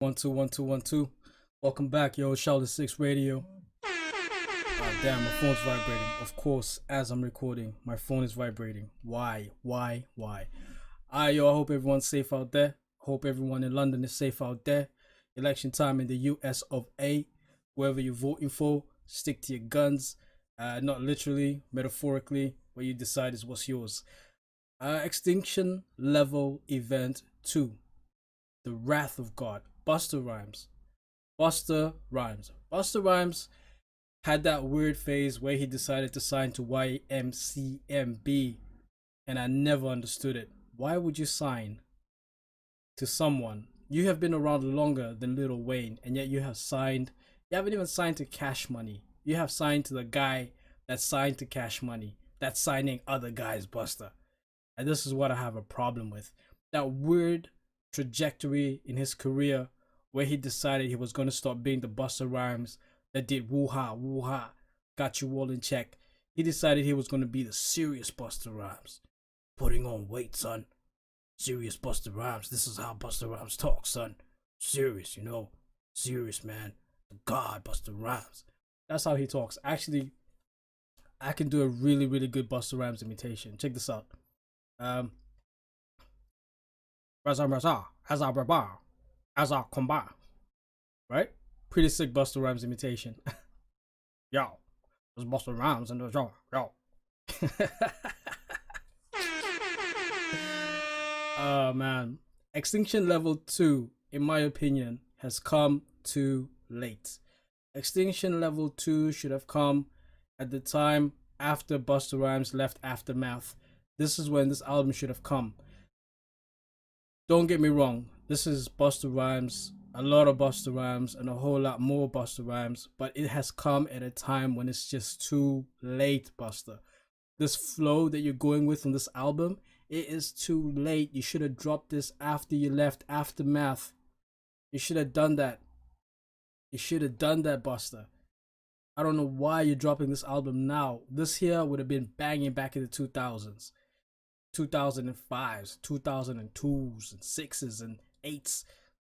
One two one two one two. Welcome back, yo. Charlotte Six Radio. Damn, my phone's vibrating. Of course, as I'm recording, my phone is vibrating. Why? Why? Yo. I hope everyone's safe out there. Hope everyone in London is safe out there. Election time in the US of A. Whoever you're voting for, stick to your guns. Not literally, metaphorically. What you decide is what's yours. Extinction level event 2. The Wrath of God. Busta Rhymes. Busta Rhymes had that weird phase where he decided to sign to YMCMB, and I never understood it. Why would you sign to someone? You have been around longer than Lil Wayne, and yet you haven't even signed to Cash Money. You have signed to the guy that signed to Cash Money, that's signing other guys, Busta. And this is what I have a problem with. That weird trajectory in his career where he decided he was going to stop being the Busta Rhymes that did woo ha, got you all in check. He decided he was going to be the serious Busta Rhymes. Putting on weight, son. Serious Busta Rhymes. This is how Busta Rhymes talks, son. Serious, you know. Serious, man. The God, Busta Rhymes. That's how he talks. Actually, I can do a really, really good Busta Rhymes imitation. Check this out. As I combine, right? Pretty sick Busta Rhymes imitation. Yo, it's Busta Rhymes in the jar. Yo. Oh man, Extinction Level 2, in my opinion, has come too late. Extinction Level 2 should have come at the time after Busta Rhymes left Aftermath. This is when this album should have come. Don't get me wrong, this is Busta Rhymes, a lot of Busta Rhymes, and a whole lot more Busta Rhymes, but it has come at a time when it's just too late, Busta. This flow that you're going with on this album, it is too late. You should have dropped this after you left Aftermath. You should have done that. You should have done that, Busta. I don't know why you're dropping this album now. This here would have been banging back in the 2000s. 2005s, 2002s, and 6s and 8s.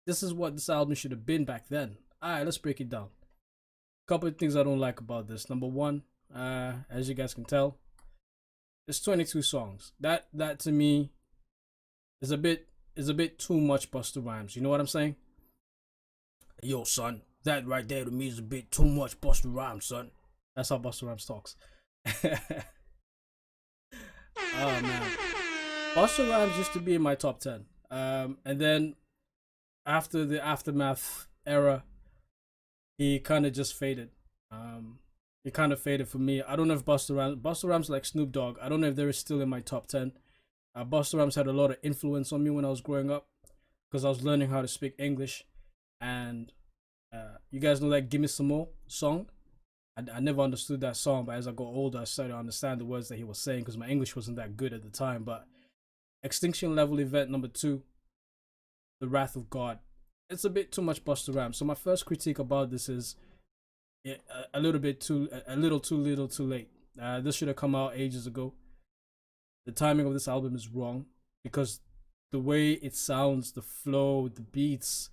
This is what this album should have been back then. Alright, let's break it down. Couple of things I don't like about this. Number one, as you guys can tell, it's 22 songs. That to me is a bit too much Busta Rhymes. You know what I'm saying? Yo, son, that right there to me is a bit too much Busta Rhymes, son. That's how Busta Rhymes talks. Oh man, Busta Rhymes used to be in my top 10. And then after the Aftermath era, he kind of just faded. He kind of faded for me. I don't know if Busta Rhymes like Snoop Dogg. I don't know if they're still in my top 10. Busta Rhymes had a lot of influence on me when I was growing up because I was learning how to speak English. And you guys know that "Give Me Some More" song. I never understood that song, but as I got older, I started to understand the words that he was saying because my English wasn't that good at the time. But Extinction Level Event number 2, The Wrath of God. It's a bit too much Busta Rhymes. So my first critique about this is a little too little too late. This should have come out ages ago. The timing of this album is wrong because the way it sounds, the flow, the beats,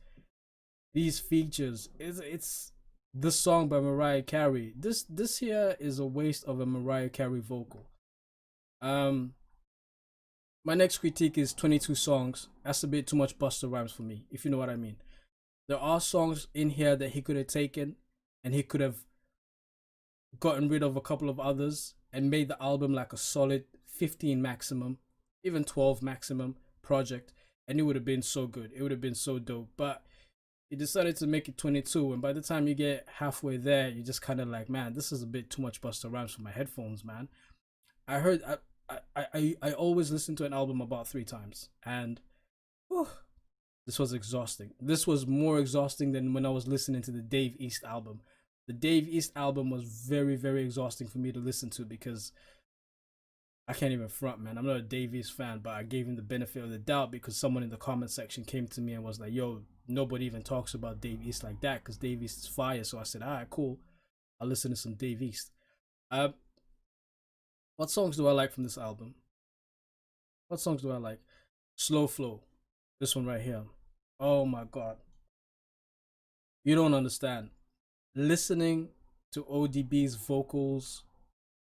these features, it's this song by Mariah Carey. This here is a waste of a Mariah Carey vocal. My next critique is 22 songs. That's a bit too much Busta Rhymes for me, if you know what I mean. There are songs in here that he could have taken and he could have gotten rid of a couple of others and made the album like a solid 15 maximum, even 12 maximum project, and it would have been so good. It would have been so dope. But he decided to make it 22, and by the time you get halfway there, you're just kind of like, man, this is a bit too much Busta Rhymes for my headphones, man. I always listen to an album about 3 times, and this was exhausting. This was more exhausting than when I was listening to the Dave East album. The Dave East album was very, very exhausting for me to listen to because I can't even front, man. I'm not a Dave East fan, but I gave him the benefit of the doubt because someone in the comment section came to me and was like, yo, nobody even talks about Dave East like that because Dave East is fire. So I said, all right, cool. I'll listen to some Dave East. What songs do I like from this album? What songs do I like? Slow Flow. This one right here. Oh my god. You don't understand. Listening to ODB's vocals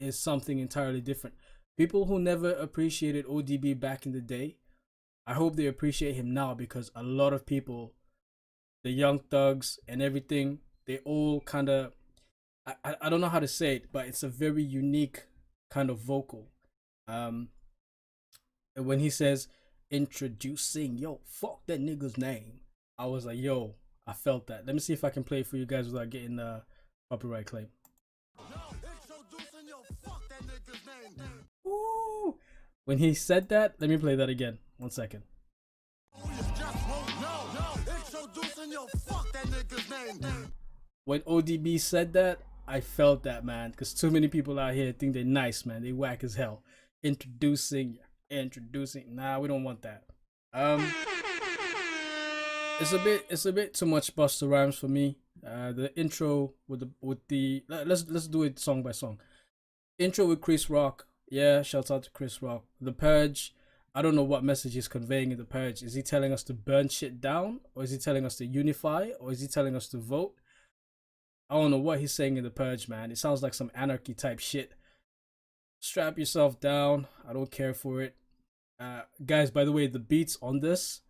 is something entirely different. People who never appreciated ODB back in the day, I hope they appreciate him now, because a lot of people, the young thugs and everything, they all kind of, I don't know how to say it, but it's a very unique kind of vocal. Um, and when he says introducing, yo, fuck that nigga's name, I was like, yo, I felt that. Let me see if I can play it for you guys without getting the copyright claim. Ooh. When he said that, let me play that again. 1 second. When ODB said that, I felt that, man, because too many people out here think they're nice, man. They whack as hell. Introducing. Nah, we don't want that. It's a bit too much Busta Rhymes for me. The intro with the let's do it song by song. Intro with Chris Rock. Yeah, shout out to Chris Rock. The Purge. I don't know what message he's conveying in The Purge. Is he telling us to burn shit down? Or is he telling us to unify? Or is he telling us to vote? I don't know what he's saying in The Purge, man. It sounds like some anarchy type shit. Strap yourself down. I don't care for it. Guys, by the way, the beats on this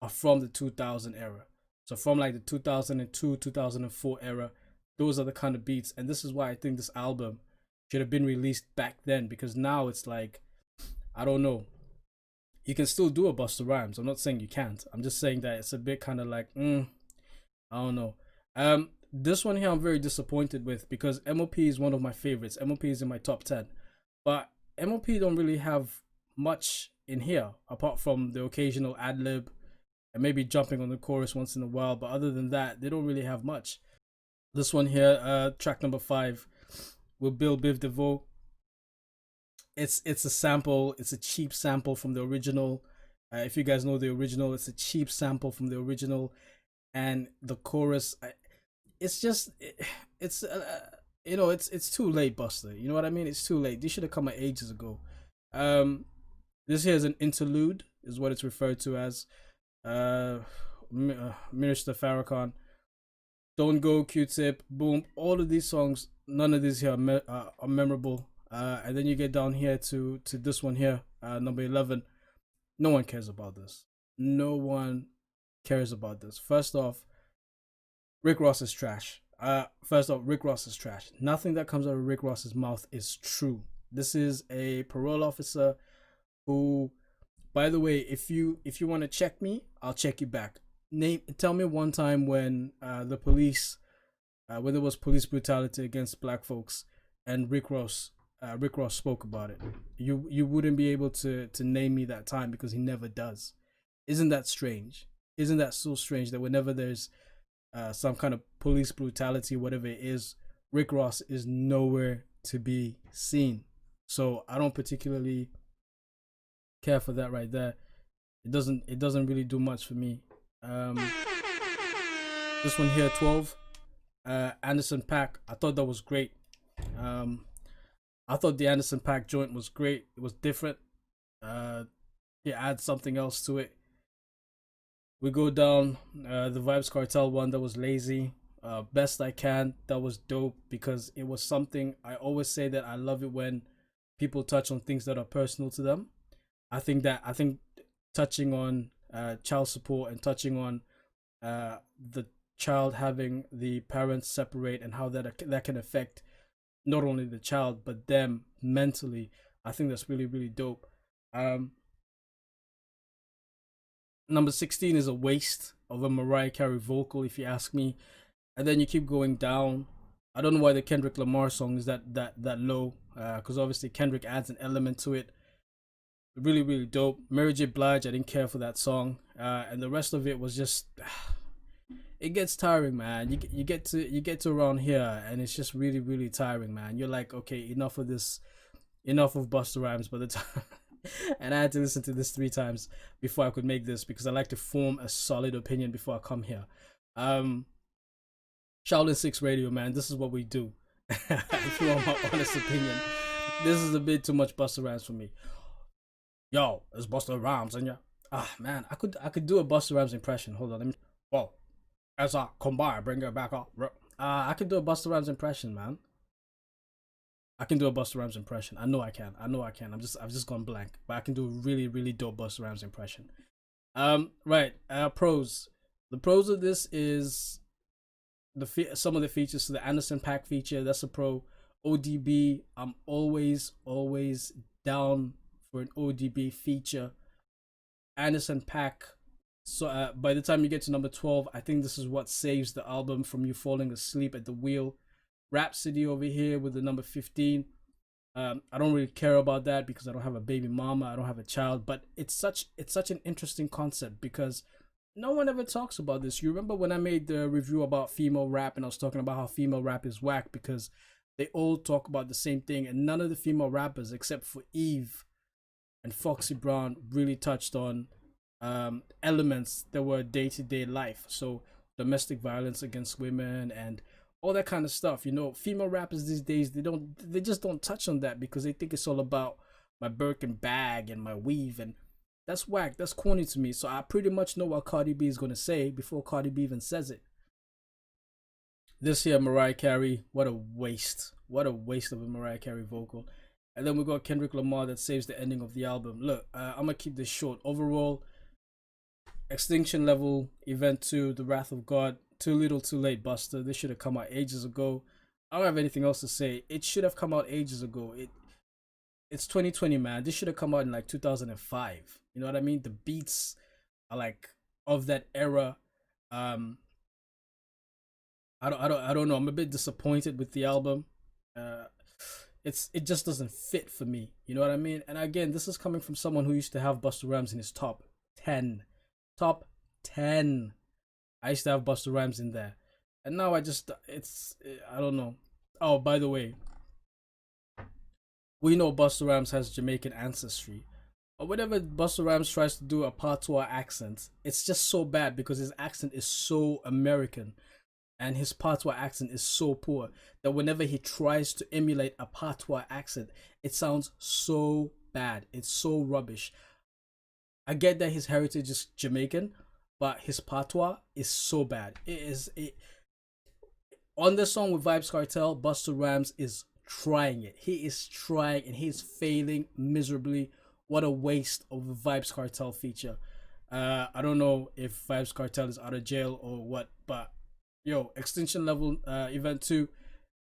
are from the 2000 era. So from like the 2002, 2004 era, those are the kind of beats. And this is why I think this album should have been released back then, because now it's like, I don't know. You can still do a Busta Rhymes. I'm not saying you can't. I'm just saying that it's a bit kind of like, I don't know. This one here I'm very disappointed with, because MOP is one of my favorites. MOP is in my top 10. But MOP don't really have much in here apart from the occasional ad lib and maybe jumping on the chorus once in a while. But other than that, they don't really have much. This one here, track number 5, with Bill Biv DeVoe. It's a sample. It's a cheap sample from the original. If you guys know the original, it's a cheap sample from the original, and the chorus, it's just, it's you know, it's too late, Buster. You know what I mean? It's too late. This should have come out ages ago. This here is an interlude, is what it's referred to as. Minister Farrakhan, Don't Go, Q-Tip, Boom. All of these songs, none of these here are memorable. And then you get down here to this one here, number 11. No one cares about this. No one cares about this. First off, Rick Ross is trash. Rick Ross is trash. Nothing that comes out of Rick Ross's mouth is true. This is a parole officer who, by the way, if you want to check me, I'll check you back. Tell me one time when the police, when there was police brutality against black folks, and Rick Ross spoke about it. You wouldn't be able to name me that time, because he never does. Isn't that strange? Isn't that so strange that whenever there's some kind of police brutality, whatever it is, Rick Ross is nowhere to be seen. So I don't particularly care for that right there. It doesn't really do much for me. This one here, 12, Anderson .Paak. I thought that was great. I thought the Anderson .Paak joint was great. It was different. It adds something else to it. We go down the Vibes Cartel one, that was lazy. Best I Can, that was dope, because it was something. I always say that I love it when people touch on things that are personal to them. I think touching on child support and touching on the child having the parents separate and how that can affect not only the child but them mentally, I think that's really, really dope. Number 16 is a waste of a Mariah Carey vocal, if you ask me. And then you keep going down. I don't know why the Kendrick Lamar song is that low, because obviously Kendrick adds an element to it. Really, really dope. Mary J. Blige, I didn't care for that song, and the rest of it was just, it gets tiring, man. You get to around here, and it's just really, really tiring, man. You're like, okay, enough of this, enough of Busta Rhymes by the time. And I had to listen to this 3 times before I could make this, because I like to form a solid opinion before I come here. Shaolin 6 Radio, man, this is what we do. If you want my honest opinion, this is a bit too much Busta Rhymes for me. Yo, it's Busta Rhymes, and yeah. Ah, man, I could do a Busta Rhymes impression. Hold on, let me. Whoa, As a combine, bring it back up. I can do a Busta Rhymes impression, man. I can do a Busta Rhymes impression. I know I can. I know I can. I've just gone blank, but I can do a really really dope Busta Rhymes impression. Right. Pros. The pros of this is some of the features. So the Anderson Pack feature, that's a pro. ODB. I'm always down for an ODB feature. Anderson Pack. So by the time you get to number 12, I think this is what saves the album from you falling asleep at the wheel. Rhapsody over here with the number 15. I don't really care about that because I don't have a baby mama, I don't have a child, but it's such an interesting concept because no one ever talks about this. You remember when I made the review about female rap and I was talking about how female rap is whack because they all talk about the same thing and none of the female rappers except for Eve and Foxy Brown really touched on elements that were day-to-day life. So domestic violence against women and all that kind of stuff. Female rappers these days they just don't touch on that because they think it's all about my Birkin bag and my weave, and that's whack. That's corny to me. So I pretty much know what Cardi B is gonna say before Cardi B even says it. This here, Mariah Carey, what a waste. What a waste of a Mariah Carey vocal. And then we got Kendrick Lamar that saves the ending of the album. Look, I'm gonna keep this short. Overall, Extinction Level, Event 2, The Wrath of God, too little too late, Buster. This should have come out ages ago. I don't have anything else to say. It should have come out ages ago. It's 2020, man. This should have come out in like 2005. You know what I mean? The beats are like of that era. Um, I don't know. I'm a bit disappointed with the album. Uh, it just doesn't fit for me. You know what I mean? And again, this is coming from someone who used to have Busta Rhymes in his top 10. Top 10. I used to have Busta Rhymes in there. And now I don't know. Oh, by the way, we know Busta Rhymes has Jamaican ancestry. But whenever Busta Rhymes tries to do a patois accent, it's just so bad because his accent is so American and his patois accent is so poor that whenever he tries to emulate a patois accent, it sounds so bad. It's so rubbish. I get that his heritage is Jamaican, but his patois is so bad. On the song with Vibes Cartel, Busta Rhymes is trying it. He is trying and he's failing miserably. What a waste of a Vibes Cartel feature. I don't know if Vibes Cartel is out of jail or what, but yo, Extinction Level Event 2,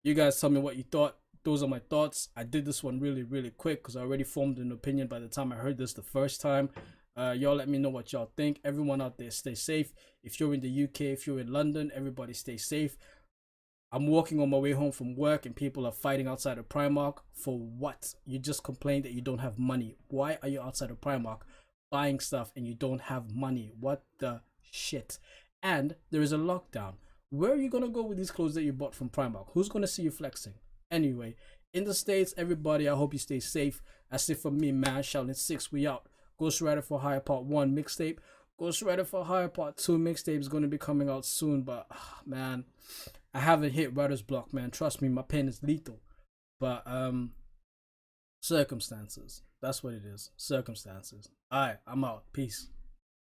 you guys tell me what you thought. Those are my thoughts. I did this one really, really quick because I already formed an opinion by the time I heard this the first time. Y'all let me know what y'all think. Everyone out there, stay safe. If you're in the UK, if you're in London, everybody stay safe. I'm walking on my way home from work and people are fighting outside of Primark. For what? You just complained that you don't have money. Why are you outside of Primark buying stuff and you don't have money? What the shit? And there is a lockdown. Where are you going to go with these clothes that you bought from Primark? Who's going to see you flexing? Anyway, in the States, everybody, I hope you stay safe. That's it for me, man. Shouting 6, we out. Ghost Rider for Hire Part 1 mixtape. Ghost Rider for Hire Part 2 mixtape is going to be coming out soon, but man, I haven't hit writer's block, man. Trust me, my pen is lethal. But circumstances. That's what it is. Circumstances. Alright, I'm out. Peace.